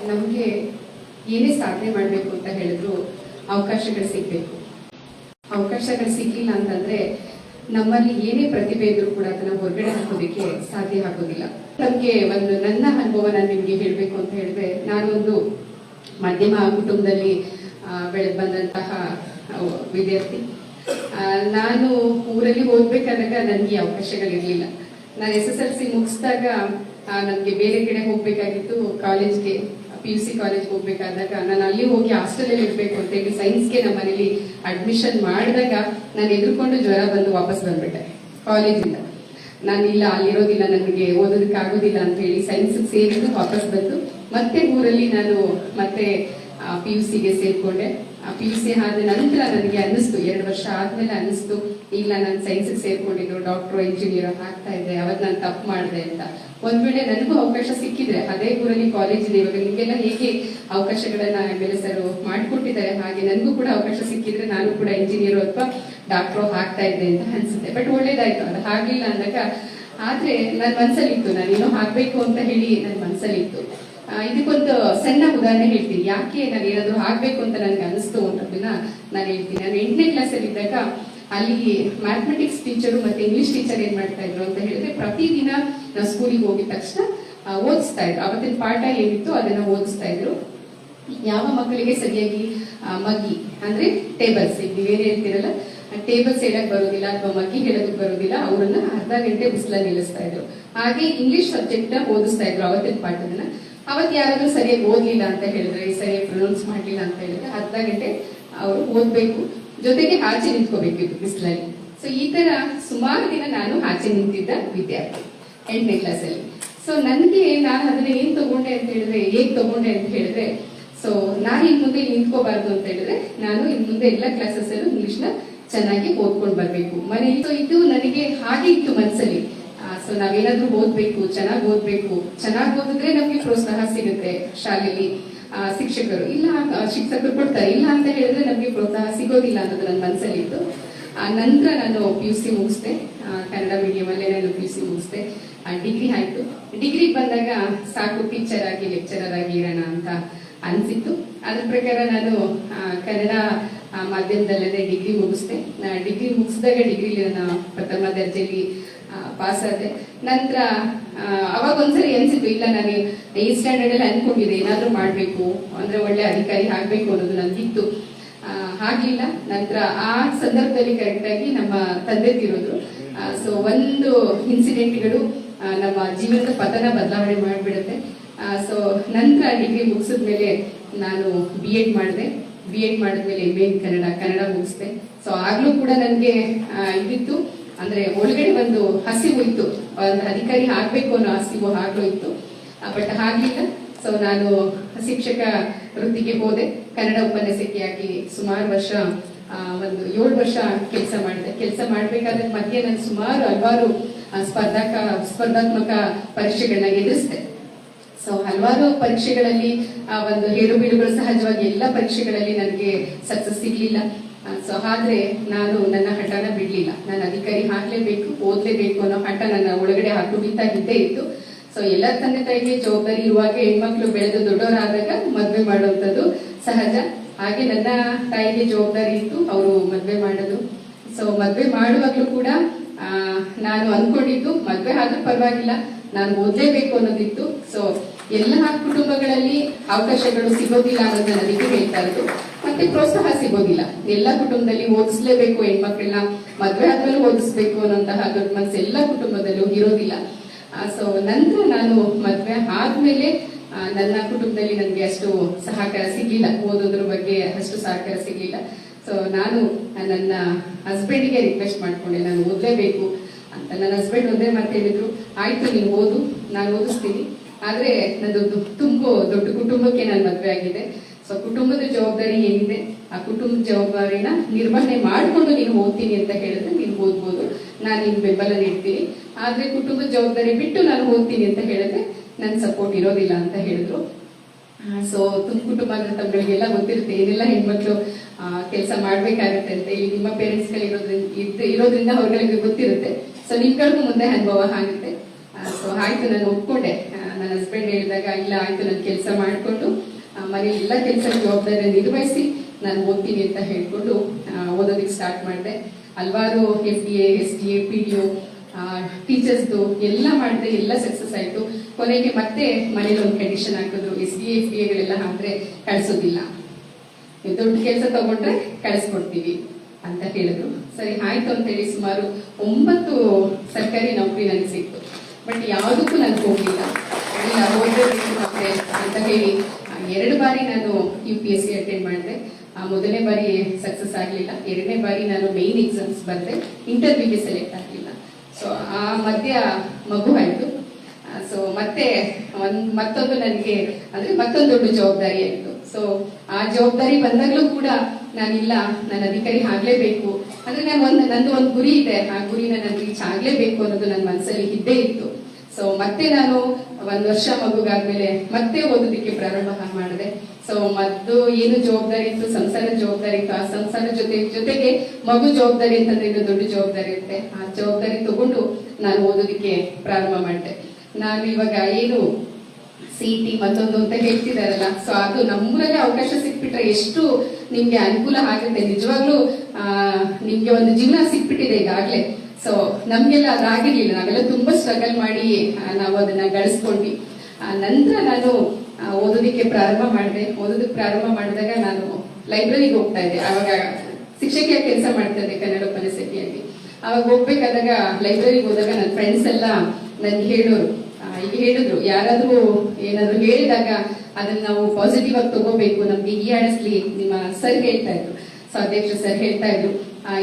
ನಮಗೆ ಏನೇ ಸಾಧನೆ ಮಾಡಬೇಕು ಅಂತ ಹೇಳಿದ್ರು ಅವಕಾಶಗಳು ಸಿಗಬೇಕು. ಅವಕಾಶಗಳು ಸಿಗ್ಲಿಲ್ಲ ಅಂತಂದ್ರೆ ನಮ್ಮಲ್ಲಿ ಏನೇ ಪ್ರತಿಭೆ ಇದ್ರೂ ಕೂಡ ಅದನ್ನ ಹೊರಗಡೆ ಹಾಕೋದಕ್ಕೆ ಸಾಧ್ಯ ಆಗೋದಿಲ್ಲ. ನಮ್ಗೆ ನನ್ನ ಅನುಭವ ನಾನು ನಿಮ್ಗೆ ಹೇಳ್ಬೇಕು ಅಂತ ಹೇಳಿದ್ರೆ, ನಾನು ಒಂದು ಮಧ್ಯಮ ಕುಟುಂಬದಲ್ಲಿ ಬೆಳೆದು ಬಂದಂತಹ ವಿದ್ಯಾರ್ಥಿ. ನಾನು ಊರಲ್ಲಿ ಓದ್ಬೇಕಾದಾಗ ನನಗೆ ಅವಕಾಶಗಳಿರ್ಲಿಲ್ಲ. ನಾನು SSLC ಮುಗಿಸಿದಾಗ ನನಗೆ ಬೇರೆ ಕಡೆ ಹೋಗ್ಬೇಕಾಗಿತ್ತು, ಕಾಲೇಜ್ಗೆ, PUC ಕಾಲೇಜ್ಗೆ ಹೋಗ್ಬೇಕಾದಾಗ ನಾನು ಅಲ್ಲಿ ಹೋಗಿ ಹಾಸ್ಟೆಲಲ್ಲಿ ಇರ್ಬೇಕು ಅಂತ ಹೇಳಿ ಸೈನ್ಸ್ಗೆ ನಮ್ಮ ಮನೇಲಿ ಅಡ್ಮಿಷನ್ ಮಾಡಿದಾಗ ನಾನು ಎದುರ್ಕೊಂಡು ಜ್ವರ ಬಂದು ವಾಪಸ್ ಬಂದ್ಬಿಟ್ಟೆ ಕಾಲೇಜಿಂದ. ನಾನು ಇಲ್ಲ, ಅಲ್ಲಿರೋದಿಲ್ಲ, ನನಗೆ ಓದೋದಕ್ಕೆ ಆಗೋದಿಲ್ಲ ಅಂತ ಹೇಳಿ ಸೈನ್ಸ್ಗೆ ಸೇರಿದ್ದು ವಾಪಸ್ ಬಂದು ಮತ್ತೆ ಊರಲ್ಲಿ ನಾನು ಮತ್ತೆ PUCಗೆ ಸೇರ್ಕೊಂಡೆ. PUC ಆದ ನಂತರ ನನಗೆ ಅನ್ನಿಸ್ತು, 2 ವರ್ಷ ಆದ್ಮೇಲೆ ಅನ್ನಿಸ್ತು, ಇಲ್ಲ ನಾನು ಸೈನ್ಸ್ಗೆ ಸೇರ್ಕೊಂಡಿದ್ದು ಡಾಕ್ಟರ್ ಇಂಜಿನಿಯರ್ ಆಗ್ತಾ ಇದ್ದೆ, ಅವತ್ತು ನಾನು ತಪ್ಪು ಮಾಡಿದೆ ಅಂತ. ಒಂದ್ ವೇಳೆ ನನಗೂ ಅವಕಾಶ ಸಿಕ್ಕಿದ್ರೆ ಅದೇ ಊರಲ್ಲಿ ಕಾಲೇಜ್ ಇದೆ, ಇವಾಗ ನಿಮಗೆಲ್ಲ ಹೇಗೆ ಅವಕಾಶಗಳನ್ನ MLA ಸರ್ ಮಾಡ್ಕೊಟ್ಟಿದ್ದಾರೆ ಹಾಗೆ ನನಗೂ ಕೂಡ ಅವಕಾಶ ಸಿಕ್ಕಿದ್ರೆ ನಾನು ಕೂಡ ಇಂಜಿನಿಯರ್ ಅಥವಾ ಡಾಕ್ಟರ್ ಆಗ್ತಾ ಇದ್ದೆ ಅಂತ ಅನ್ಸುತ್ತೆ. ಬಟ್ ಒಳ್ಳೇದಾಯ್ತು, ಅದು ಆಗ್ಲಿಲ್ಲ ಅಂದಾಗ. ಆದ್ರೆ ನನ್ನ ಮನ್ಸಲ್ಲಿತ್ತು, ನಾನೇನೋ ಆಗ್ಬೇಕು ಅಂತ ಹೇಳಿ ನನ್ನ ಮನ್ಸಲ್ಲಿತ್ತು. ಇದಕ್ಕೊಂದು ಸಣ್ಣ ಉದಾಹರಣೆ ಹೇಳ್ತೀನಿ, ಯಾಕೆ ನಾನು ಏನಾದ್ರು ಆಗ್ಬೇಕು ಅಂತ ನನಗೆ ಅನಿಸ್ತು ಅನ್ನೋದನ್ನ ನಾನು ಹೇಳ್ತೀನಿ. ನಾನು 8ನೇ ಕ್ಲಾಸಲ್ಲಿ ಇದ್ದಾಗ ಅಲ್ಲಿ ಮ್ಯಾಥಮೆಟಿಕ್ಸ್ ಟೀಚರು ಮತ್ತೆ ಇಂಗ್ಲಿಷ್ ಟೀಚರ್ ಏನ್ ಮಾಡ್ತಾ ಇದ್ರು ಅಂತ ಹೇಳಿದ್ರೆ, ಪ್ರತಿದಿನ ನಾವು ಸ್ಕೂಲಿಗೆ ಹೋಗಿದ ತಕ್ಷಣ ಓದಿಸ್ತಾ ಇದ್ರು. ಅವತ್ತಿನ ಪಾಠ ಏನಿತ್ತು ಅದನ್ನ ಓದಿಸ್ತಾ ಇದ್ರು. ಯಾವ ಮಕ್ಕಳಿಗೆ ಸರಿಯಾಗಿ ಮಗ್ಗಿ ಅಂದ್ರೆ ಟೇಬಲ್ಸ್, ಈಗ ನೀವೇನು ಹೇಳ್ತಿರಲ್ಲ, ಟೇಬಲ್ಸ್ ಹೇಳಕ್ ಬರೋದಿಲ್ಲ ಅಥವಾ ಮಗ್ಗಿ ಹೇಳೋದಕ್ಕೆ ಬರೋದಿಲ್ಲ, ಅವರನ್ನ ಅರ್ಧ ಗಂಟೆ ಬಿಸಿಲಲ್ಲಿ ನಿಲ್ಲಿಸ್ತಾ ಇದ್ರು. ಹಾಗೆ ಇಂಗ್ಲಿಷ್ ಸಬ್ಜೆಕ್ಟ್ ಓದಿಸ್ತಾ ಇದ್ರು ಅವತ್ತಿನ ಪಾಠದನ್ನ. ಅವತ್ತು ಯಾರಾದ್ರೂ ಸರಿಯಾಗಿ ಓದ್ಲಿಲ್ಲ ಅಂತ ಹೇಳಿದ್ರೆ, ಸರಿಯಾಗಿ ಪ್ರೊನೌನ್ಸ್ ಮಾಡ್ಲಿಲ್ಲ ಅಂತ ಹೇಳಿದ್ರೆ ಅರ್ಧ ಗಂಟೆ ಅವರು ಓದ್ಬೇಕು, ಜೊತೆಗೆ ಆಚೆ ನಿಂತ್ಕೋಬೇಕಿತ್ತು ಬಿಸಿಲಲ್ಲಿ. ಸೊ ಈ ತರ ಸುಮಾರು ದಿನ ನಾನು ಆಚೆ ನಿಂತಿದ್ದ ವಿದ್ಯಾರ್ಥಿ 8ನೇ ಕ್ಲಾಸಲ್ಲಿ. ಸೊ ನನಗೆ ನಾನು ಅದನ್ನ ಏನ್ ತಗೊಂಡೆ ಅಂತ ಹೇಳಿದ್ರೆ, ಹೇಗ್ ತಗೊಂಡೆ ಅಂತ ಹೇಳಿದ್ರೆ, ಸೊ ನಾನು ಇನ್ ಮುಂದೆ ನಿಂತ್ಕೋಬಾರ್ದು ಅಂತ ಹೇಳಿದ್ರೆ, ನಾನು ಇನ್ ಮುಂದೆ ಎಲ್ಲ ಕ್ಲಾಸಸ್ ಅಲ್ಲೂ ಇಂಗ್ಲಿಷ್ ನ ಚೆನ್ನಾಗಿ ಓದ್ಕೊಂಡ್ ಬರ್ಬೇಕು ಮನೆಯಲ್ಲಿ. ಸೊ ಇದು ನನಗೆ ಹಾಗೆ ಇತ್ತು ಮನಸ್ಸಲ್ಲಿ. ಸೊ ನಾವೇನಾದ್ರೂ ಓದ್ಬೇಕು, ಚೆನ್ನಾಗಿ ಓದ್ಬೇಕು, ಚೆನ್ನಾಗಿ ಓದಿದ್ರೆ ನಮ್ಗೆ ಪ್ರೋತ್ಸಾಹ ಸಿಗುತ್ತೆ ಶಾಲೆಯಲ್ಲಿ. ಶಿಕ್ಷಕರು ಕೊಡ್ತಾರೆ, ಇಲ್ಲ ಅಂತ ಹೇಳಿದ್ರೆ ನಮ್ಗೆ ಪ್ರೋತ್ಸಾಹ ಸಿಗೋದಿಲ್ಲ ಅನ್ನೋದು ನನ್ನ ಮನಸ್ಸಲ್ಲಿತ್ತು. ನಂತರ ನಾನು PUC ಮುಗಿಸ್ದೆ, ಕನ್ನಡ ಮೀಡಿಯಂ ಅಲ್ಲೇ ನಾನು PUC ಮುಗಿಸ್ದೆ. ಡಿಗ್ರಿ ಆಯ್ತು. ಡಿಗ್ರಿ ಬಂದಾಗ ಸಾಕು ಟೀಚರ್ ಆಗಿ ಲೆಕ್ಚರರ್ ಆಗಿ ಇರೋಣ ಅಂತ ಅನ್ಸಿತ್ತು. ಅದ್ರ ಪ್ರಕಾರ ನಾನು ಕನ್ನಡ ಮಾಧ್ಯಮದಲ್ಲೇ ಡಿಗ್ರಿ ಮುಗಿಸ್ದೆ. ಡಿಗ್ರಿ ಮುಗಿಸಿದಾಗ ಡಿಗ್ರಿಲಿ ನಾನು ಪ್ರಥಮ ದರ್ಜೆಯಲ್ಲಿ ಪಾಸ್ ಆದೆ. ನಂತರ ಅವಾಗ ಒಂದ್ಸರಿ ಅನ್ಸಿತ್ತು, ಇಲ್ಲ ನಾನು 8th ಸ್ಟ್ಯಾಂಡರ್ಡ್ ಅಲ್ಲಿ ಅನ್ಕೊಂಡಿದ್ದೆ ಏನಾದ್ರೂ ಮಾಡ್ಬೇಕು ಅಂದ್ರೆ ಒಳ್ಳೆ ಅಧಿಕಾರಿ ಆಗ್ಬೇಕು ಅನ್ನೋದು ನನ್ಗಿತ್ತು. ಆಗ್ಲಿಲ್ಲ. ನಂತರ ಆ ಸಂದರ್ಭದಲ್ಲಿ ಕರೆಕ್ಟ್ ಆಗಿ ನಮ್ಮ ತಂದೆ ತೀರೋದ್ರು. ಸೊ ಒಂದು ಇನ್ಸಿಡೆಂಟ್ಗಳು ನಮ್ಮ ಜೀವನದ ಪಥನ ಬದಲಾವಣೆ ಮಾಡ್ಬಿಡುತ್ತೆ. ಸೊ ನಂತರ ಡಿಗ್ರಿ ಮುಗಿಸಿದ್ಮೇಲೆ ನಾನು BEd ಮಾಡಿದೆ. BEd ಮಾಡಿದ್ಮೇಲೆ MA in ಕನ್ನಡ ಮುಗಿಸ್ದೆ. ಸೊ ಆಗ್ಲೂ ಕೂಡ ನನ್ಗೆ ಇದಿತ್ತು, ಅಂದ್ರೆ ಒಳಗಡೆ ಒಂದು ಹಸಿವು ಇತ್ತು, ಒಂದು ಅಧಿಕಾರಿ ಆಗ್ಬೇಕು ಅನ್ನೋ ಹಸಿವು ಆಗ್ಲೂ ಇತ್ತು. ಬಟ್ ಆಗ್ಲಿಲ್ಲ. ಸೊ ನಾನು ಶಿಕ್ಷಕ ವೃತ್ತಿಗೆ ಹೋದೆ. ಕನ್ನಡ ಉಪನ್ಯಾಸಕಿಯಾಗಿ ಸುಮಾರು ವರ್ಷ, ಒಂದು 7 ವರ್ಷ ಕೆಲಸ ಮಾಡಿದೆ. ಕೆಲಸ ಮಾಡ್ಬೇಕಾದ್ರೆ ಮಧ್ಯೆ ನಾನು ಸುಮಾರು ಹಲವಾರು ಸ್ಪರ್ಧಾತ್ಮಕ ಪರೀಕ್ಷೆಗಳನ್ನ ಎದುರಿಸಿದೆ. ಸೊ ಹಲವಾರು ಪರೀಕ್ಷೆಗಳಲ್ಲಿ ಒಂದು ಏಳು ಬೀಳುಗಳು ಸಹಜವಾಗಿ ಎಲ್ಲ ಪರೀಕ್ಷೆಗಳಲ್ಲಿ ನನಗೆ ಸಕ್ಸಸ್ ಸಿಗ್ಲಿಲ್ಲ. ಸೊ ಆದ್ರೆ ನಾನು ನನ್ನ ಹಠನ ಬಿಡ್ಲಿಲ್ಲ. ನಾನು ಅಧಿಕಾರಿ ಆಗ್ಲೇಬೇಕು, ಓದ್ಲೇಬೇಕು ಅನ್ನೋ ಹಠ ನನ್ನ ಒಳಗಡೆ ಹಾಕುಬಿದ್ದಾಗಿದ್ದೇ ಇತ್ತು. ಸೊ ಎಲ್ಲ ತಂದೆ ತಾಯಿಗೆ ಜವಾಬ್ದಾರಿ ಇರುವಾಗ ಹೆಣ್ಮಕ್ಳು ಬೆಳೆದು ದೊಡ್ಡವರಾದಾಗ ಮದ್ವೆ ಮಾಡುವಂಥದ್ದು ಸಹಜ. ಹಾಗೆ ನನ್ನ ತಾಯಿಗೆ ಜವಾಬ್ದಾರಿ ಇತ್ತು, ಅವರು ಮದ್ವೆ ಮಾಡೋದು. ಸೊ ಮದ್ವೆ ಮಾಡುವಾಗ್ಲೂ ಕೂಡ ನಾನು ಅನ್ಕೊಂಡಿದ್ದು, ಮದ್ವೆ ಆದ್ರೂ ಪರವಾಗಿಲ್ಲ, ನಾನು ಓದ್ಲೇಬೇಕು ಅನ್ನೋದಿತ್ತು. ಸೊ ಎಲ್ಲ ಕುಟುಂಬಗಳಲ್ಲಿ ಅವಕಾಶಗಳು ಸಿಗೋದಿಲ್ಲ ಅನ್ನೋದನ್ನ ಅದಕ್ಕೆ ಹೇಳ್ತಾ ಇರೋದು. ಮತ್ತೆ ಪ್ರೋತ್ಸಾಹ ಸಿಗೋದಿಲ್ಲ. ಎಲ್ಲ ಕುಟುಂಬದಲ್ಲಿ ಓದಿಸ್ಲೇಬೇಕು, ಹೆಣ್ಮಕ್ಳನ್ನ ಮದ್ವೆ ಆದ್ಮೇಲೆ ಓದಿಸ್ಬೇಕು ಅನ್ನೋಂತಹ ದೊಡ್ಡ ಮನಸ್ಸು ಎಲ್ಲ ಕುಟುಂಬದಲ್ಲೂ ಇರೋದಿಲ್ಲ. ಸೊ ನಂತರ ನಾನು ಮದ್ವೆ ಆದ್ಮೇಲೆ ನನ್ನ ಕುಟುಂಬದಲ್ಲಿ ನನಗೆ ಅಷ್ಟು ಸಹಕಾರ ಸಿಗ್ಲಿಲ್ಲ, ಓದೋದ್ರ ಬಗ್ಗೆ ಅಷ್ಟು ಸಹಕಾರ ಸಿಗ್ಲಿಲ್ಲ. ಸೊ ನಾನು ನನ್ನ ಹಸ್ಬೆಂಡ್ಗೆ ರಿಕ್ವೆಸ್ಟ್ ಮಾಡ್ಕೊಂಡೆ, ನಾನು ಓದ್ಲೇಬೇಕು ಅಂತ. ನನ್ನ ಹಸ್ಬೆಂಡ್ ಒಂದೇ ಮಾತು ಹೇಳಿದ್ರು, ಆಯ್ತು ನೀನು ಓದು, ನಾನು ಓದಿಸ್ತೀನಿ, ಆದ್ರೆ ನಂದು ತುಂಬಾ ದೊಡ್ಡ ಕುಟುಂಬಕ್ಕೆ ನಾನು ಮದ್ವೆ ಆಗಿದೆ. ಸೊ ಕುಟುಂಬದ ಜವಾಬ್ದಾರಿ ಏನಿದೆ ಆ ಕುಟುಂಬದ ಜವಾಬ್ದಾರಿನ ನಿರ್ವಹಣೆ ಮಾಡಿಕೊಂಡು ನೀನು ಓದ್ತೀನಿ ಅಂತ ಹೇಳಿದ್ರೆ ನೀನು ಓದ್ಬೋದು, ನಾನು ನಿನ್ ಬೆಂಬಲ ನೀಡ್ತೀನಿ. ಆದ್ರೆ ಕುಟುಂಬದ ಜವಾಬ್ದಾರಿ ಬಿಟ್ಟು ನಾನು ಓದ್ತೀನಿ ಅಂತ ಹೇಳಿದ್ರೆ ನನ್ ಸಪೋರ್ಟ್ ಇರೋದಿಲ್ಲ ಅಂತ ಹೇಳಿದ್ರು. ಸೊ ಕುಟುಂಬ ಅಂದ್ರೆ ತಮ್ಮಗಳಿಗೆಲ್ಲ ಗೊತ್ತಿರುತ್ತೆ ಏನೆಲ್ಲ ಹೆಣ್ಮಕ್ಳು ಕೆಲಸ ಮಾಡ್ಬೇಕಾಗತ್ತೆ ಅಂತ. ಇಲ್ಲಿ ನಿಮ್ಮ ಪೇರೆಂಟ್ಸ್ ಇರೋದ್ರಿಂದ ಅವ್ರಿಗೆ ಗೊತ್ತಿರುತ್ತೆ. ಸೊ ನಿಮ್ಗಳಿಗೂ ಮುಂದೆ ಅನುಭವ ಆಗುತ್ತೆ. ಸೊ ಆಯ್ತು, ನಾನು ಒಪ್ಕೊಂಡೆ. ನನ್ನ ಹಸ್ಬೆಂಡ್ ಹೇಳಿದಾಗ ಇಲ್ಲ ಆಯ್ತು ನಾನು ಕೆಲಸ ಮಾಡಿಕೊಂಡು ಮನೇಲಿ ಎಲ್ಲ ಕೆಲಸ ಜವಾಬ್ದಾರಿ ನಿರ್ವಹಿಸಿ ನಾನು ಓದ್ತೀನಿ ಅಂತ ಹೇಳ್ಕೊಂಡು ಓದೋದಕ್ಕೆ ಸ್ಟಾರ್ಟ್ ಮಾಡಿದೆ. ಹಲವಾರು FDA, SDA, PDO ಟೀಚರ್ಸ್ದು ಎಲ್ಲ ಮಾಡಿದೆ, ಎಲ್ಲ ಸಕ್ಸಸ್ ಆಯ್ತು. ಕೊನೆಗೆ ಮತ್ತೆ ಮನೇಲಿ ಒಂದು ಕಂಡೀಷನ್ ಹಾಕಿದ್ರು, SDA, FDAಗಳೆಲ್ಲ ಹಾಕಿದ್ರೆ ಕಳಿಸೋದಿಲ್ಲ, ದೊಡ್ಡ ಕೆಲಸ ತಗೊಂಡ್ರೆ ಕಳಿಸ್ಕೊಡ್ತೀವಿ ಅಂತ ಹೇಳಿದ್ರು. ಸರಿ ಆಯ್ತು ಅಂತೇಳಿ ಸುಮಾರು 9 ಸರ್ಕಾರಿ ನೌಕರಿ ನನಗೆ ಸಿಕ್ತು. ಬಟ್ ಯಾವುದಕ್ಕೂ ನನಗೆ ಹೋಗ್ಲಿಲ್ಲ, ಇಲ್ಲ ಓದಬೇಕು ಮತ್ತೆ ಅಂತ ಹೇಳಿ 2 ಬಾರಿ ನಾನು UPSC ಅಟೆಂಡ್ ಮಾಡಿದೆ. ಮೊದಲನೇ ಬಾರಿ ಸಕ್ಸಸ್ ಆಗಲಿಲ್ಲ, 2ನೇ ಬಾರಿ ನಾನು ಮೇನ್ ಎಕ್ಸಾಮ್ಸ್ ಬರೆದೆ, ಇಂಟರ್ವ್ಯೂಗೆ ಸೆಲೆಕ್ಟ್ ಆಗಲಿಲ್ಲ. ಸೊ ಆ ಮಧ್ಯ ಮಗು ಆಯ್ತು. ಸೊ ಮತ್ತೆ ಮತ್ತೊಂದು ನನಗೆ ಅಂದ್ರೆ ಮತ್ತೊಂದು ದೊಡ್ಡ ಜವಾಬ್ದಾರಿ ಆಯ್ತು. ಸೊ ಆ ಜವಾಬ್ದಾರಿ ಬಂದಾಗ್ಲೂ ಕೂಡ ನಾನಿಲ್ಲ, ನಾನು ಅಧಿಕಾರಿ ಆಗ್ಲೇಬೇಕು ಅಂದ್ರೆ ನಂದು ಒಂದು ಗುರಿ ಇದೆ, ಆ ಗುರಿನ ನಾನು ರೀಚ್ ಆಗ್ಲೇಬೇಕು ಅನ್ನೋದು ನನ್ನ ಮನಸ್ಸಲ್ಲಿ ಇದ್ದೇ ಇತ್ತು. ಸೊ ಮತ್ತೆ ನಾನು 1 ವರ್ಷ ಮಗುಗಾದ್ಮೇಲೆ ಮತ್ತೆ ಓದೋದಕ್ಕೆ ಪ್ರಾರಂಭ ಮಾಡಿದೆ. ಸೊ ಮದ್ದು ಏನು ಜವಾಬ್ದಾರಿ ಇತ್ತು, ಸಂಸಾರ ಜವಾಬ್ದಾರಿ ಇತ್ತು. ಆ ಸಂಸಾರ ಜೊತೆಗೆ ಮಗು ಜವಾಬ್ದಾರಿ ಅಂತಂದ್ರೆ ಇದು ದೊಡ್ಡ ಜವಾಬ್ದಾರಿ ಇರುತ್ತೆ. ಆ ಜವಾಬ್ದಾರಿ ತಗೊಂಡು ನಾನು ಓದೋದಕ್ಕೆ ಪ್ರಾರಂಭ ಮಾಡಿದೆ. ನಾನು ಇವಾಗ ಏನು CET ಮತ್ತೊಂದು ಅಂತ ಹೇಳ್ತಿದಾರಲ್ಲ, ಸೊ ಅದು ನಮ್ಮೂರಲ್ಲೇ ಅವಕಾಶ ಸಿಕ್ಬಿಟ್ರೆ ಎಷ್ಟು ನಿಮ್ಗೆ ಅನುಕೂಲ ಆಗುತ್ತೆ. ನಿಜವಾಗ್ಲೂ ನಿಮ್ಗೆ ಒಂದು ಜೀವನ ಸಿಕ್ಬಿಟ್ಟಿದೆ ಈಗಾಗ್ಲೇ. ಸೊ ನಮ್ಗೆಲ್ಲ ಅದಾಗಿರ್ಲಿಲ್ಲ, ನಾವೆಲ್ಲ ತುಂಬಾ ಸ್ಟ್ರಗಲ್ ಮಾಡಿ ನಾವು ಅದನ್ನ ಗಳಿಸ್ಕೊಂಡ್ವಿ. ನಂತರ ನಾನು ಓದೋದಕ್ಕೆ ಪ್ರಾರಂಭ ಮಾಡಿದೆ. ಓದೋದಕ್ಕೆ ಪ್ರಾರಂಭ ಮಾಡಿದಾಗ ನಾನು ಲೈಬ್ರರಿಗೆ ಹೋಗ್ತಾ ಇದ್ದೆ. ಅವಾಗ ಶಿಕ್ಷಕಿಯಾಗಿ ಕೆಲಸ ಮಾಡ್ತಾ ಇದ್ದೆ, ಕನ್ನಡ ಉಪನ್ಯಾಸಕಿಯಾಗಿ. ಅವಾಗ ಹೋಗ್ಬೇಕಾದಾಗ ಲೈಬ್ರರಿಗೆ ಹೋದಾಗ ನನ್ನ ಫ್ರೆಂಡ್ಸ್ ಎಲ್ಲ ನನ್ಗೆ ಈಗ ಹೇಳಿದ್ರು, ಯಾರಾದ್ರೂ ಏನಾದ್ರು ಹೇಳಿದಾಗ ಅದನ್ನ ನಾವು ಪಾಸಿಟಿವ್ ಆಗಿ ತಗೋಬೇಕು, ನಮ್ಗೆ ಹೀಯಾಡಿಸ್ಲಿ ನಿಮ್ಮ ಸರ್ ಹೇಳ್ತಾ ಇದ್ರು, ಸೊ ಅಧ್ಯಕ್ಷ ಸರ್ ಹೇಳ್ತಾ ಇದ್ರು,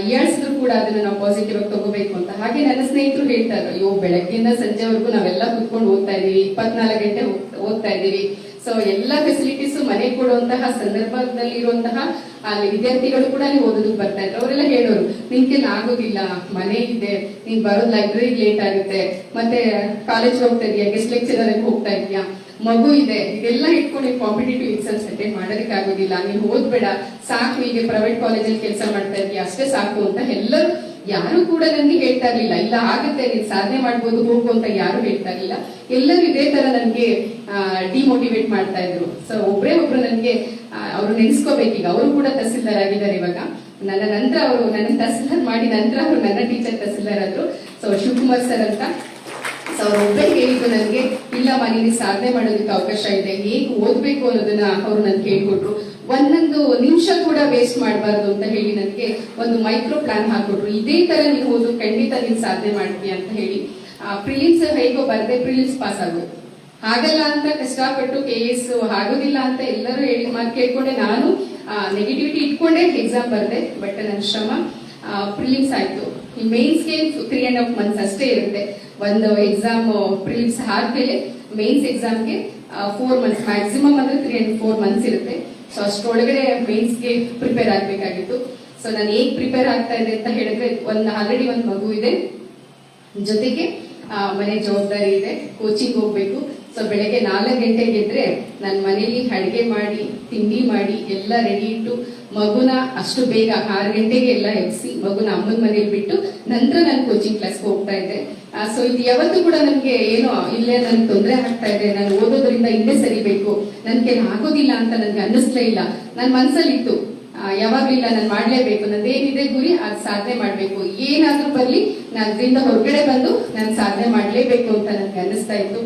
ಹೀಯಾಡಿಸಿದ್ರು ಕೂಡ ಅದನ್ನ ನಾವು ಪಾಸಿಟಿವ್ ಆಗಿ ತಗೋಬೇಕು ಅಂತ. ಹಾಗೆ ನನ್ನ ಸ್ನೇಹಿತರು ಹೇಳ್ತಾ ಇದ್ರು, ಅಯ್ಯೋ ಬೆಳಗ್ಗೆಯಿಂದ ಸಂಜೆವರೆಗೂ ನಾವೆಲ್ಲ ಕುತ್ಕೊಂಡು ಓದ್ತಾ ಇದೀವಿ, 24 ಗಂಟೆ ಓದ್ತಾ ಇದೀವಿ. ಸೊ ಎಲ್ಲಾ ಫೆಸಿಲಿಟೀಸ್ ಮನೆಗೆ ಕೊಡುವಂತಹ ಸಂದರ್ಭದಲ್ಲಿ ಇರುವಂತಹ ಅಲ್ಲಿ ವಿದ್ಯಾರ್ಥಿಗಳು ಕೂಡ ಅಲ್ಲಿ ಓದೋದಕ್ಕೆ ಬರ್ತಾ ಇದ್ರು. ಅವರೆಲ್ಲ ಹೇಳೋರು, ನಿನ್ಗೆಲ್ಲ ಆಗೋದಿಲ್ಲ, ಮನೆ ಇದೆ, ನೀನ್ ಬರೋದು ಲೈಬ್ರರಿಗೆ ಲೇಟ್ ಆಗುತ್ತೆ, ಮತ್ತೆ ಕಾಲೇಜ್ ಹೋಗ್ತಾ ಇದೀಯಾ, ಗೆಸ್ಟ್ ಲೆಕ್ಚರರ್ ಹೋಗ್ತಾ ಇದೀಯಾ, ಮಗು ಇದೆ, ಇದೆಲ್ಲ ಇಟ್ಕೊಂಡು ನೀವು ಕಾಂಪಿಟೇಟಿವ್ ಎಕ್ಸಾಮ್ಸ್ ಅಟೆಂಡ್ ಮಾಡೋದಕ್ಕೆ ಆಗೋದಿಲ್ಲ, ನೀನು ಓದ್ಬೇಡ, ಸಾಕು, ಈಗ ಪ್ರೈವೇಟ್ ಕಾಲೇಜಲ್ಲಿ ಕೆಲಸ ಮಾಡ್ತಾ ಇದೀಯಾ ಅಷ್ಟೇ ಸಾಕು ಅಂತ ಎಲ್ಲರೂ, ಯಾರು ಕೂಡ ನನಗೆ ಹೇಳ್ತಾ ಇರ್ಲಿಲ್ಲ ಇಲ್ಲ ಆಗುತ್ತೆ, ನೀನ್ ಸಾಧನೆ ಮಾಡ್ಬೋದು, ಹೋಗು ಅಂತ ಯಾರು ಹೇಳ್ತಾ ಇರ್ಲಿಲ್ಲ. ಎಲ್ಲರೂ ಇದೇ ತರ ನನ್ಗೆ ಡಿಮೋಟಿವೇಟ್ ಮಾಡ್ತಾ ಇದ್ರು. ಸೊ ಒಬ್ರು ನನ್ಗೆ ಅವ್ರು ನೆನ್ಸ್ಕೋಬೇಕೀಗ, ಅವರು ಕೂಡ ತಹಸೀಲ್ದಾರ್ ಆಗಿದ್ದಾರೆ ಇವಾಗ. ನನ್ನ ನಂತರ ಅವರು ನನ್ನ ತಹಸೀಲ್ದಾರ್ ಮಾಡಿ ನಂತರ ಅವರು ನನ್ನ ಟೀಚರ್ ತಹಸೀಲ್ದಾರ್ ಆದ್ರು. ಸೊ ಶಿವಕುಮಾರ್ ಸರ್ ಅಂತ. ಸೊ ಅವ್ರೊಬ್ಬೇ ಹೇಳಿದ್ದು ನನಗೆ, ಇಲ್ಲಮ್ಮ ನೀನು ಸಾಧನೆ ಮಾಡೋದಕ್ಕೆ ಅವಕಾಶ ಇದೆ, ಹೇಗೆ ಓದ್ಬೇಕು ಅನ್ನೋದನ್ನ ಅವರು ನನ್ಗೆ ಹೇಳ್ಕೊಟ್ರು. ಒಂದೊಂದು ನಿಮಿಷ ಕೂಡ ವೇಸ್ಟ್ ಮಾಡಬಾರ್ದು ಅಂತ ಹೇಳಿ ನನಗೆ ಒಂದು ಮೈಕ್ರೋ ಪ್ಲಾನ್ ಹಾಕೊಟ್ರು. ಇದೇ ತರ ನೀವು ಓದು, ಖಂಡಿತ ನೀನು ಸಾಧನೆ ಮಾಡ್ತೀಯ ಅಂತ ಹೇಳಿ. ಪ್ರಿಲಿಮ್ಸ್ ಹೇಗೋ ಬರ್ದೆ, ಪ್ರಿಲಿಮ್ಸ್ ಪಾಸ್ ಆಗೋದು, ಹಾಗಲ್ಲ ಅಂತ ಕಷ್ಟಪಟ್ಟು KS ಆಗೋದಿಲ್ಲ ಅಂತ ಎಲ್ಲರೂ ಹೇಳಿ ಮಾತು ಕೇಳ್ಕೊಂಡೆ. ನಾನು ನೆಗೆಟಿವಿಟಿ ಇಟ್ಕೊಂಡೆ ಎಕ್ಸಾಮ್ ಬರ್ದೆ. ಬಟ್ ನನ್ನ ಶ್ರಮ ಪ್ರಿಲಿಮ್ಸ್ ಆಯ್ತು. ಈ ಮೇನ್ಸ್ಗೆ 3.5 months ಅಷ್ಟೇ ಇರುತ್ತೆ. ಒಂದು ಎಕ್ಸಾಮ್ ಪ್ರಿಲಿಮ್ಸ್ ಆದ್ಮೇಲೆ ಮೇನ್ಸ್ ಎಕ್ಸಾಮ್ಗೆ 4 months ಮ್ಯಾಕ್ಸಿಮಮ್ ಅಂದ್ರೆ 3 and 4 months ಇರುತ್ತೆ. ಸೊ ಅಷ್ಟೊಳಗಡೆ ಮೇನ್ಸ್ಗೆ ಪ್ರಿಪೇರ್ ಆಗ್ಬೇಕಾಗಿತ್ತು. ಸೊ ನಾನು ಹೇಗ್ ಪ್ರಿಪೇರ್ ಆಗ್ತಾ ಇದೆ ಅಂತ ಹೇಳಿದ್ರೆ, ಆಲ್ರೆಡಿ ಒಂದು ಮಗು ಇದೆ, ಜೊತೆಗೆ ಮನೆ ಜವಾಬ್ದಾರಿ ಇದೆ, ಕೋಚಿಂಗ್ ಹೋಗ್ಬೇಕು. ಸೊ ಬೆಳಗ್ಗೆ 4 ಗಂಟೆಗೆ ಎದ್ರೆ ನನ್ನ ಮನೇಲಿ ಅಡಿಗೆ ಮಾಡಿ, ತಿಂಡಿ ಮಾಡಿ ಎಲ್ಲ ರೆಡಿ ಇಟ್ಟು ಮಗುನ ಅಷ್ಟು ಬೇಗ 6 ಗಂಟೆಗೆ ಎಲ್ಲ ಎಬ್ಸಿ ಮಗುನ ಅಮ್ಮನ ಮನೇಲಿ ಬಿಟ್ಟು ನಂತರ ನಾನು ಕೋಚಿಂಗ್ ಕ್ಲಾಸ್ಗೆ ಹೋಗ್ತಾ ಇದ್ದೆ. ಸೊ ಇದು ಯಾವತ್ತೂ ಕೂಡ ನನ್ಗೆ ಏನೋ ಇಲ್ಲೇ ನನ್ಗೆ ತೊಂದರೆ ಆಗ್ತಾ ಇದೆ, ನಾನು ಓದೋದ್ರಿಂದ ಹಿಂದೆ ಸರಿಬೇಕು, ನನ್ಗೆ ಆಗೋದಿಲ್ಲ ಅಂತ ನನ್ಗೆ ಅನ್ನಿಸ್ಲೇ ಇಲ್ಲ. ನನ್ನ ಮನ್ಸಲ್ಲಿ ಇತ್ತು ಯಾವಾಗ್ಲಿಲ್ಲ, ನಾನು ಮಾಡ್ಲೇಬೇಕು, ನಂದೇನಿದೆ ಗುರಿ ಅದ್ ಸಾಧನೆ ಮಾಡ್ಬೇಕು, ಏನಾದ್ರೂ ಬರ್ಲಿ ನಾನು ಅದರಿಂದ ಹೊರಗಡೆ ಬಂದು ನಾನು ಸಾಧನೆ ಮಾಡ್ಲೇಬೇಕು ಅಂತ ನನ್ಗೆ ಅನ್ನಿಸ್ತಾ ಇತ್ತು.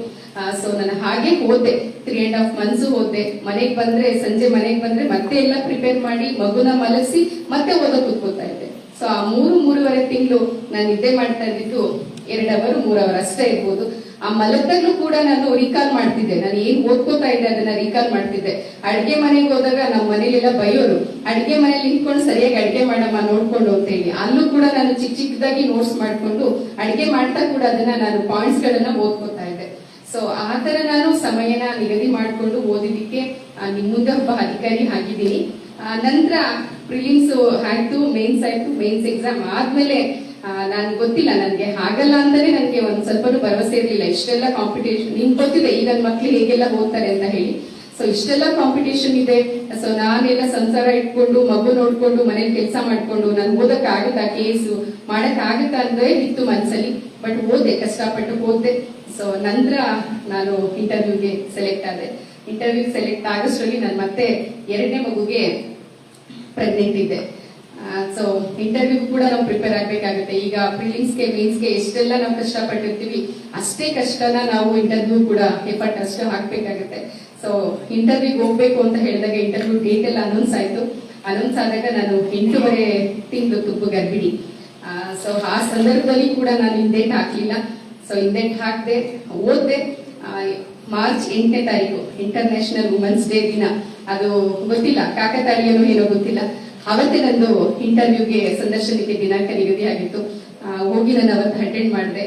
ಸೊ ನಾನು ಹಾಗೆ ಓದ್ದೆ, 3.5 months ಓದ್ದೆ. ಸಂಜೆ ಮನೆಗೆ ಬಂದ್ರೆ ಮತ್ತೆ ಎಲ್ಲ ಪ್ರಿಪೇರ್ ಮಾಡಿ ಮಗುನ ಮಲಗಿಸಿ ಮತ್ತೆ ಓದೋಕ್ ಕೂತ್ಕೋತಾ ಇದ್ದೆ. ಸೊ ಆ 3-3.5 ತಿಂಗಳು ನಾನು ನಿದ್ದೆ ಮಾಡ್ತಾ ಇದ್ದಿದ್ದು 2 hour 3 hour ಅಷ್ಟೇ ಇರ್ಬೋದು. ಆ ಮಲಗ್ದಾಗ್ಲೂ ಕೂಡ ನಾನು ರೀಕಾಲ್ ಮಾಡ್ತಿದ್ದೆ, ನಾನು ಏನ್ ಓದ್ಕೋತಾ ಇದ್ದೆ ಅದನ್ನ ರೀಕಾಲ್ ಮಾಡ್ತಿದ್ದೆ. ಅಡ್ಗೆ ಮನೆಗೆ ಹೋದಾಗ ನಮ್ಮ ಮನೇಲೆಲ್ಲ ಬೈಯೋರು, ಅಡ್ಗೆ ಮನೇಲಿ ನಿಂತ್ಕೊಂಡು ಸರಿಯಾಗಿ ಅಡ್ಗೆ ಮಾಡಮ್ಮ ನೋಡ್ಕೊಂಡು ಅಂತ ಹೇಳಿ. ಅಲ್ಲೂ ಕೂಡ ನಾನು ಚಿಕ್ಕದಾಗಿ ನೋಟ್ಸ್ ಮಾಡ್ಕೊಂಡು ಅಡ್ಗೆ ಮಾಡ್ತಾ ಕೂಡ ಅದನ್ನ ನಾನು ಪಾಯಿಂಟ್ಸ್ ಗಳನ್ನ ಓದ್ಕೋತಾ ಇದ್ದೆ. ಸೊ ಆ ತರ ನಾನು ಸಮಯನ ನಿಗದಿ ಮಾಡ್ಕೊಂಡು ಓದಿದ್ದಕ್ಕೆ ನಿಮ್ ಮುಂದೆ ಒಬ್ಬ ಅಧಿಕಾರಿ ಆಗಿದ್ದೀನಿ. ನಂತರ ಪ್ರಿಲಿಮ್ಸ್ ಆಯ್ತು, ಮೇನ್ಸ್ ಆಯ್ತು. ಮೇನ್ಸ್ ಎಕ್ಸಾಮ್ ಆದ್ಮೇಲೆ ನನ್ಗೆ ಗೊತ್ತಿಲ್ಲ, ನನ್ಗೆ ಆಗಲ್ಲ ಅಂತಾನೆ ನನ್ಗೆ ಒಂದ್ ಸ್ವಲ್ಪನೂ ಭರವಸೆ ಇರ್ಲಿಲ್ಲ. ಇಷ್ಟೆಲ್ಲ ಕಾಂಪಿಟೇಷನ್ ನಿಮ್ಗೆ ಗೊತ್ತಿದೆ, ಈಗ ನನ್ನ ಮಕ್ಳು ಹೇಗೆಲ್ಲ ಓದ್ತಾರೆ ಅಂತ ಹೇಳಿ. ಸೊ ಸೊ ಇಷ್ಟೆಲ್ಲ ಕಾಂಪಿಟೇಷನ್ ಇದೆ. ಸೊ ನಾನೆಲ್ಲ ಸಂಸಾರ ಇಟ್ಕೊಂಡು ಮಗು ನೋಡ್ಕೊಂಡು ಮನೇಲಿ ಕೆಲಸ ಮಾಡ್ಕೊಂಡು ನಾನು ಓದಕ್ ಆಗುತ್ತಾ, ಕೇಸು ಮಾಡಕ್ ಆಗುತ್ತಾ ಅಂದ್ರೆ ಇತ್ತು ಮನ್ಸಲ್ಲಿ. ಬಟ್ ಓದೆ, ಕಷ್ಟಪಟ್ಟು ಓದ್ದೆ. ಸೊ ನಂತರ ನಾನು ಇಂಟರ್ವ್ಯೂಗೆ ಸೆಲೆಕ್ಟ್ ಆದೆ. ಇಂಟರ್ವ್ಯೂ ಸೆಲೆಕ್ಟ್ ಆಗೋಷ್ಟರಲ್ಲಿ ನಾನು ಮತ್ತೆ 2ನೇ ಮಗುಗೆ ಪ್ರೆಗ್ನೆಂಟ್ ಇದ್ದೆ. ಸೊ ಇಂಟರ್ವ್ಯೂ ಕೂಡ ನಾವು ಪ್ರಿಪೇರ್ ಆಗ್ಬೇಕಾಗುತ್ತೆ. ಈಗ ಪ್ರಿಲಿಮ್ಸ್ಗೆ ಮೇನ್ಸ್ಗೆ ಎಷ್ಟೆಲ್ಲ ನಾವು ಕಷ್ಟಪಟ್ಟಿರ್ತೀವಿ ಅಷ್ಟೇ ಕಷ್ಟನ ನಾವು ಇಂಟರ್ವ್ಯೂ ಕೂಡ ಎಫರ್ಟ್ ಅಷ್ಟು ಹಾಕ್ಬೇಕಾಗುತ್ತೆ. ಸೊ ಇಂಟರ್ವ್ಯೂಗೆ ಹೋಗ್ಬೇಕು ಅಂತ ಹೇಳಿದಾಗ ಇಂಟರ್ವ್ಯೂ ಡೇಟ್ ಎಲ್ಲ ಅನೌನ್ಸ್ ಆಯ್ತು. ಅನೌನ್ಸ್ ಆದಾಗ ನಾನು 8.5 ತಿಂಗಳು ತುಪ್ಪು ಗರ್ಭಿಣಿ. ಸೊ ಆ ಸಂದರ್ಭದಲ್ಲಿ ಕೂಡ ನಾನು ಹಿಂದೇಟ್ ಹಾಕ್ಲಿಲ್ಲ. ಸೊ ಹಿಂದೇಟ್ ಹಾಕ್ದೆ, ಓದ್ದೆ. ಮಾರ್ಚ್ 8ನೇ ತಾರೀಕು ಇಂಟರ್ನ್ಯಾಷನಲ್ ವುಮೆನ್ಸ್ ಡೇ ದಿನ, ಅದು ಗೊತ್ತಿಲ್ಲ ಕಾಕತಾಳೀಯನೋ ಏನೋ ಗೊತ್ತಿಲ್ಲ, ಅವತ್ತೇ ನಂದು ಇಂಟರ್ವ್ಯೂಗೆ ಸಂದರ್ಶನಕ್ಕೆ ದಿನಾಂಕ ನಿಗದಿ ಆಗಿತ್ತು. ಹೋಗಿ ನಾನು ಅವತ್ತು ಅಟೆಂಡ್ ಮಾಡಿದೆ.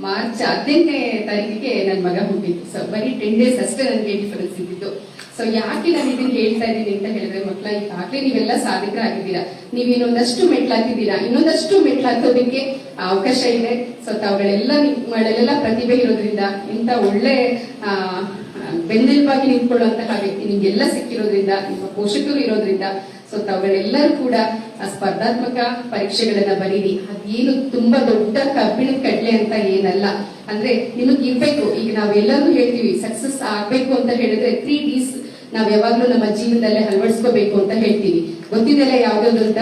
ಮಾರ್ಚ್ 18ನೇ ತಾರೀಕಿಗೆ ನನ್ನ ಮಗ ಹುಟ್ಟಿತ್ತು. ಸೊ ಬರೀ 10 ಡೇಸ್ ಅಷ್ಟೇ ನನಗೆ ಡಿಫರೆನ್ಸ್ ಇದ್ದಿತ್ತು. ಸೊ ಯಾಕೆ ನಾನು ಇದನ್ನ ಹೇಳ್ತಾ ಇದ್ದೀನಿ ಅಂತ ಹೇಳಿದ್ರೆ, ಮಕ್ಕಳ ಈಗಾಗಲೇ ನೀವೆಲ್ಲ ಸಾಧಕರಾಗಿದ್ದೀರಾ, ನೀವು ಇನ್ನೊಂದಷ್ಟು ಮೆಟ್ಲಾಕಿದ್ದೀರಾ, ಇನ್ನೊಂದಷ್ಟು ಮೆಟ್ಲಾಕೋದಕ್ಕೆ ಅವಕಾಶ ಇದೆ. ಸೊ ತಾವುಗಳೆಲ್ಲ ಪ್ರತಿಭೆ ಇರೋದ್ರಿಂದ, ಇಂಥ ಒಳ್ಳೆ ಬೆನ್ನೆಲುಬಾಗಿ ನಿಂತ್ಕೊಳ್ಳುವಂತಹ ವ್ಯಕ್ತಿ ನಿಮ್ಗೆಲ್ಲ ಸಿಕ್ಕಿರೋದ್ರಿಂದ, ನಿಮ್ಮ ಪೋಷಕರು ಇರೋದ್ರಿಂದ, ಸೊ ತಾವುಗಳೆಲ್ಲರೂ ಕೂಡ ಸ್ಪರ್ಧಾತ್ಮಕ ಪರೀಕ್ಷೆಗಳನ್ನ ಬರೀರಿ. ಅದೇನು ತುಂಬಾ ದೊಡ್ಡ ಕಬ್ಬಿಣದ ಕಡ್ಲೆ ಅಂತ ಏನಲ್ಲ. ಅಂದ್ರೆ ನಿಮಗ್ ಇರ್ಬೇಕು. ಈಗ ನಾವೆಲ್ಲರೂ ಹೇಳ್ತೀವಿ ಸಕ್ಸಸ್ ಆಗ್ಬೇಕು ಅಂತ ಹೇಳಿದ್ರೆ 3 Ds ನಾವ್ ಯಾವಾಗ್ಲೂ ನಮ್ಮ ಜೀವನದಲ್ಲೇ ಅಳವಡಿಸ್ಕೋಬೇಕು ಅಂತ ಹೇಳ್ತೀವಿ. ಗೊತ್ತಿದೆಲ್ಲ ಯಾವ್ದಾದ್ರು ಅಂತ?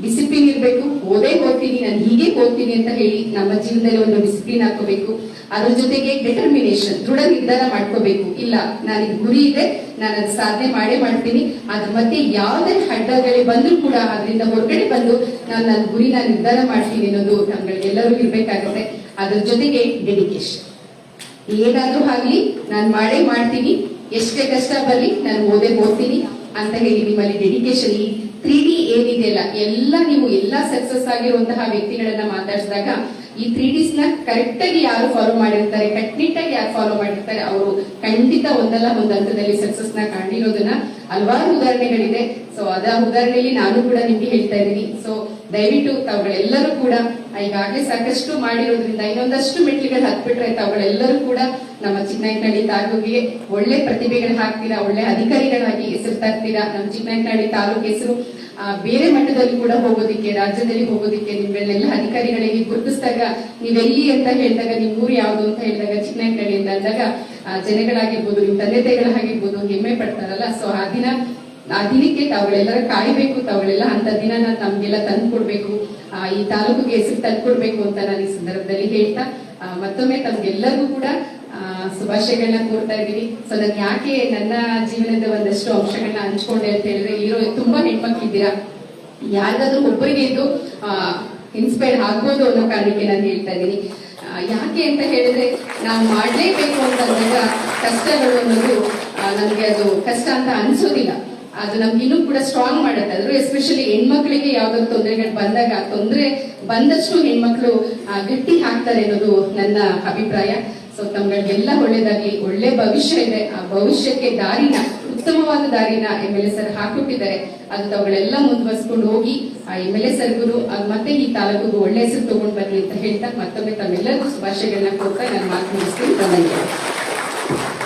ಡಿಸಿಪ್ಲಿನ್ ಇರ್ಬೇಕು. ಓದ್ತೀನಿ, ನಾನು ಹೀಗೆ ಓದ್ತೀನಿ ಅಂತ ಹೇಳಿ ನಮ್ಮ ಜೀವನದಲ್ಲಿ ಒಂದು ಡಿಸಿಪ್ಲಿನ್ ಹಾಕೋಬೇಕು. ಅದ್ರ ಜೊತೆಗೆ ಡೆಟರ್ಮಿನೇಷನ್, ದೃಢ ನಿರ್ಧಾರ ಮಾಡ್ಕೋಬೇಕು. ಇಲ್ಲ, ನನಗೆ ಗುರಿ ಇದೆ, ನಾನು ಅದು ಸಾಧನೆ ಮಾಡೇ ಮಾಡ್ತೀನಿ. ಅದ್ರ ಮತ್ತೆ ಯಾವುದೇ ಅಡ್ಡಗಳೇ ಬಂದ್ರೂ ಕೂಡ ಅದರಿಂದ ಹೊರಗಡೆ ಬಂದು ನನ್ನ ಗುರಿನ ನಿರ್ಧಾರ ಮಾಡ್ತೀನಿ ಅನ್ನೋದು ನಮ್ಗಳಿಗೆಲ್ಲರೂ ಇರ್ಬೇಕಾಗುತ್ತೆ. ಅದ್ರ ಜೊತೆಗೆ ಡೆಡಿಕೇಶನ್. ಏನಾದ್ರೂ ಆಗ್ಲಿ ನಾನು ಮಾಡೇ ಮಾಡ್ತೀನಿ, ಎಷ್ಟೇ ಕಷ್ಟ ಬರ್ಲಿ ನಾನು ಓದ್ತೀನಿ ಅಂತ ಹೇಳಿ ನಿಮ್ಮಲ್ಲಿ ಡೆಡಿಕೇಶನ್, ಈ 3D ಏನಿದೆಯಲ್ಲ ಎಲ್ಲ ನೀವು ಎಲ್ಲಾ ಸಕ್ಸಸ್ ಆಗಿರುವಂತಹ ವ್ಯಕ್ತಿಗಳನ್ನ ಮಾತಾಡಿಸಿದಾಗ ಈ 3Ds ನ ಕರೆಕ್ಟ್ ಆಗಿ ಯಾರು ಫಾಲೋ ಮಾಡಿರ್ತಾರೆ, ಕಟ್ನಿಟ್ಟಾಗಿ ಯಾರು ಫಾಲೋ ಮಾಡಿರ್ತಾರೆ, ಅವರು ಖಂಡಿತ ಒಂದಲ್ಲ ಒಂದು ಹಂತದಲ್ಲಿ ಸಕ್ಸಸ್ ನ ಕಂಡಿರೋದನ್ನ ಹಲವಾರು ಉದಾಹರಣೆಗಳಿದೆ. ಸೊ ಅದ ಉದಾಹರಣೆಯಲ್ಲಿ ನಾನು ಕೂಡ ನಿಮ್ಗೆ ಹೇಳ್ತಾ ಇದ್ದೀನಿ. ಸೊ ದಯವಿಟ್ಟು ತಾವುಗಳೆಲ್ಲರೂ ಕೂಡ ಈಗಾಗಲೇ ಸಾಕಷ್ಟು ಮಾಡಿರೋದ್ರಿಂದ ಇನ್ನೊಂದಷ್ಟು ಮೆಟ್ಲಿಗಳು ಹತ್ಬಿಟ್ರೆ ತಾವುಗಳೆಲ್ಲರೂ ಕೂಡ ನಮ್ಮ ಚಿಕ್ಕನಾಯಕನಹಳ್ಳಿ ತಾಲೂಕಿಗೆ ಒಳ್ಳೆ ಪ್ರತಿಭೆಗಳು ಹಾಕ್ತೀರಾ, ಒಳ್ಳೆ ಅಧಿಕಾರಿಗಳಾಗಿ ಹೆಸರು ತರ್ತೀರಾ. ನಮ್ಮ ಚಿಕ್ಕನಾಯಕನಹಳ್ಳಿ ತಾಲೂಕು ಹೆಸರು ಬೇರೆ ಮಟ್ಟದಲ್ಲಿ ಕೂಡ ಹೋಗೋದಿಕ್ಕೆ, ರಾಜ್ಯದಲ್ಲಿ ಹೋಗೋದಿಕ್ಕೆ ನಿಮ್ಗಳನ್ನೆಲ್ಲ ಅಧಿಕಾರಿಗಳಿಗೆ ಗುರುತಿಸಿದಾಗ, ನೀವೆಲ್ಲಿ ಅಂತ ಹೇಳಿದಾಗ, ನಿಮ್ ಊರು ಯಾವ್ದು ಅಂತ ಹೇಳಿದಾಗ ಚಿಕ್ಕನಾಯಕನಹಳ್ಳಿ ಅಂತ ಅಂದಾಗ ಜನಗಳಾಗಿರ್ಬೋದು, ನಿಮ್ ತಂದೆ ತಾಯಿಗಳಾಗಿರ್ಬೋದು ಹೆಮ್ಮೆ ಪಡ್ತಾರಲ್ಲ. ಸೊ ಆ ದಿನಕ್ಕೆ ತಾವುಗಳೆಲ್ಲರ ಕಾಯ್ಬೇಕು. ತಾವುಗಳೆಲ್ಲ ಅಂತ ದಿನ ನಮ್ಗೆಲ್ಲ ತಂದು ಕೊಡ್ಬೇಕು, ಈ ತಾಲೂಕಿಗೆ ಹೆಸರು ತಂದು ಕೊಡ್ಬೇಕು ಅಂತ ನಾನು ಈ ಸಂದರ್ಭದಲ್ಲಿ ಹೇಳ್ತಾ ಮತ್ತೊಮ್ಮೆ ತಮ್ಗೆಲ್ಲರಿಗೂ ಕೂಡ ಶುಭಾಶಯಗಳನ್ನ ಕೋರ್ತಾ ಇದ್ದೀನಿ. ಸೊ ನಾನು ಯಾಕೆ ನನ್ನ ಜೀವನದ ಒಂದಷ್ಟು ಅಂಶಗಳನ್ನ ಹಂಚ್ಕೊಂಡೆ ಅಂತ ಹೇಳಿದ್ರೆ, ಇರೋ ತುಂಬಾ ಹೆಣ್ಮಕ್ಳಿದ್ದೀರಾ, ಯಾರಿಗಾದ್ರೂ ಒಬ್ಬರಿಗೆ ಇದು ಇನ್ಸ್ಪೈರ್ ಆಗ್ಬೋದು ಅನ್ನೋ ಕಾರಣಕ್ಕೆ ನಾನು ಹೇಳ್ತಾ ಇದ್ದೀನಿ. ಯಾಕೆ ಅಂತ ಹೇಳಿದ್ರೆ, ನಾವು ಮಾಡ್ಲೇಬೇಕು ಅಂತಂದಾಗ ಕಷ್ಟಗಳು ಅನ್ನೋದು ನಮ್ಗೆ ಅದು ಕಷ್ಟ ಅಂತ ಅನ್ಸೋದಿಲ್ಲ, ಅದು ನಮ್ಗೆ ಇನ್ನೂ ಕೂಡ ಸ್ಟ್ರಾಂಗ್ ಮಾಡುತ್ತೆ. ಆದ್ರೂ ಎಸ್ಪೆಷಲಿ ಹೆಣ್ಮಕ್ಳಿಗೆ ಯಾವ್ದಾದ್ರು ತೊಂದರೆಗಳು ಬಂದಾಗ ತೊಂದರೆ ಬಂದಷ್ಟು ಹೆಣ್ಮಕ್ಳು ಗಟ್ಟಿ ಹಾಕ್ತಾರೆ ಅನ್ನೋದು ನನ್ನ ಅಭಿಪ್ರಾಯ. ಸೊ ತಮ್ಗಳಿಗೆಲ್ಲ ಒಳ್ಳೇದಾಗ್ಲಿ, ಒಳ್ಳೆ ಭವಿಷ್ಯ ಇದೆ. ಆ ಭವಿಷ್ಯಕ್ಕೆ ದಾರಿನ, ಉತ್ತಮವಾದ ದಾರಿನ MLA ಸರ್ ಹಾಕೊಟ್ಟಿದ್ದಾರೆ. ಅದು ತಾವುಗಳೆಲ್ಲ ಮುಂದುವರಿಸ್ಕೊಂಡು ಹೋಗಿ ಆ MLA ಸರ್ಗುರು ಮತ್ತೆ ಈ ತಾಲೂಕಿಗೂ ಒಳ್ಳೆ ಹೆಸರು ತಗೊಂಡ್ ಬರ್ಲಿ ಅಂತ ಹೇಳ್ತಾ ಮತ್ತೊಮ್ಮೆ ತಮ್ಮೆಲ್ಲರಿಗೂ ಶುಭಾಶಯಗಳನ್ನ ಕೊಡ್ತಾ ನಾನು ಮಾತು ಮುಗಿಸ್ತೀನಿ. ಧನ್ಯವಾದ.